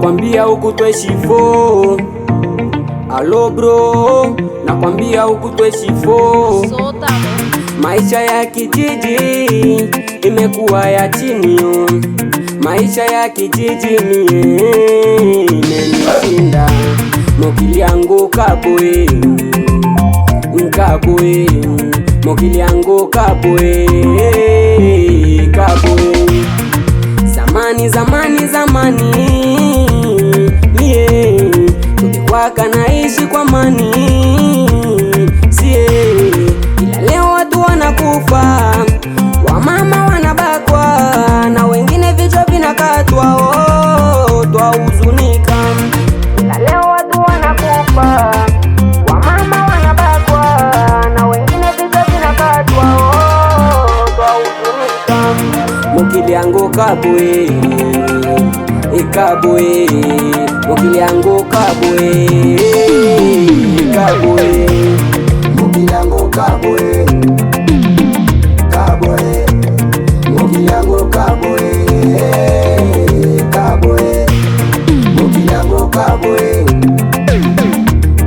nakwambia ukutweshi fo. Alo bro, nakwambia ukutweshi fo. Maisha ya kijiji imekuwa ya chini, maisha ya kijiji imenishinda. Mokili yangu kaboe, nkaboe, mokili yangu kaboe, kaboe. Zamani, zamani, zamani, mie tulikwaka naishi kwa mani, sie ila leo watu wanakufa, wamama wanabakwa, na wengine vichwa vinakatwa, oh, twahuzunika. Ila leo watu wanakufa, wamama wanabakwa, na wengine vichwa vinakatwa, oh, twahuzunika. Mokili yangu kaboe, kaboe, mokili yangu kaboe, kaboe, mokili yangu kaboe, kaboe, mokili yangu kaboe, kaboe, mokili yangu kaboe,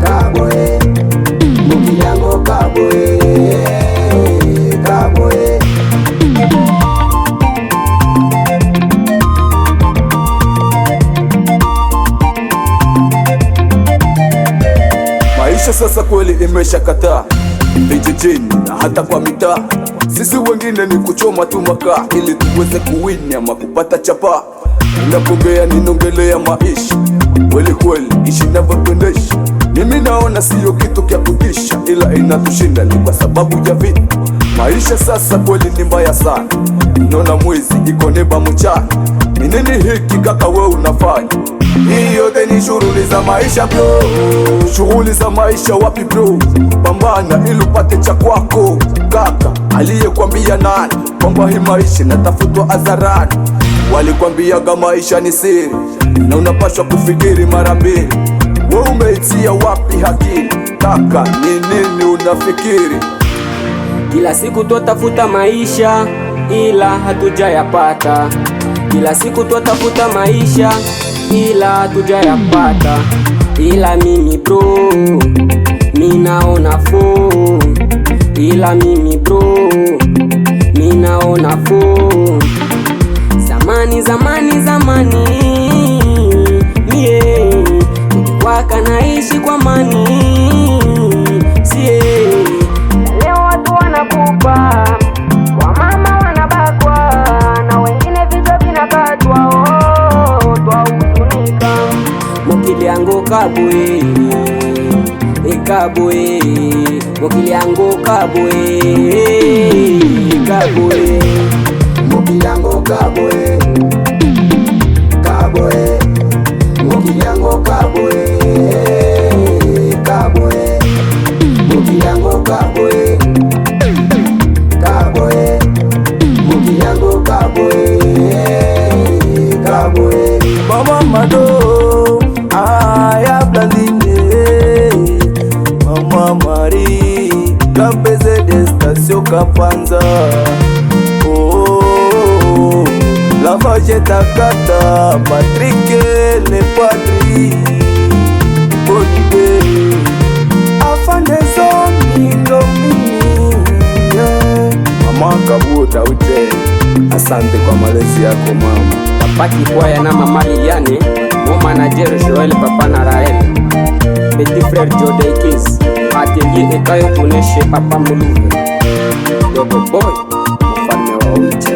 kaboe, mokili yangu kaboe, kaboe. Maisha sasa kweli imeshakataa vijijini na hata kwa mitaa. Sisi wengine ni kuchoma tu makaa ili tuweze kuwini ama kupata chapa. Ninapongea ninongelea maisha kweli kweli, ishi inavyopendesha. Mimi naona siyo kitu kya kutisha, ila inatushinda ni kwa sababu ya vitu. Maisha sasa kweli ni mbaya sana, naona mwizi iko neba mchana. Ni nini hiki kaka we unafanya? Hii yote ni shughuli za maisha bro. Shughuli za maisha wapi bro? Pambana ili upate cha kwako. Kaka aliyekwambia nani kwamba hii maisha natafutwa hadharani? Walikwambiaga maisha ni siri na unapaswa kufikiri mara mbili. Wewe umeitia wapi akili? Kaka ni nini unafikiri? Kila siku twatafuta maisha ila hatujayapata. Kila siku twatafuta maisha ila hatujayapata. Ila mimi bro, minaona fo. Ila mimi bro, minaona fo. Zamani, zamani, zamani, mie tulikwaka naishi kwa mani, sie leo watu wanakufa, wamama wanabakwa, na wengine vichwa vinakatwa, oh, twahuzunika. Mokili yangu kaboe, kaboe, mokili yangu kaboe, kaboe, mokili yangu kaboe, kaboe, mokili yangu kaboe, kaboe, mokili yangu kaboe, kaboe, mokili yangu kaboe, kaboe. Mama Mado, aya blandine, Mama Marie, Kapeze de Station Kapanza. Oh, la vache takata, Patrick le Patri, Bonibe, afande zomi ndo mimi, yeah. Mama Kabuta ute, asante kwa malezi yako mama. Papaki kwaya na mama Liliane, mon manager Joel Papa na Rael, petit frère Jodai Kiss, atelier Ekayo Tuneshe Papa Muluve, Dogo Boy, mfalme wa Uchi.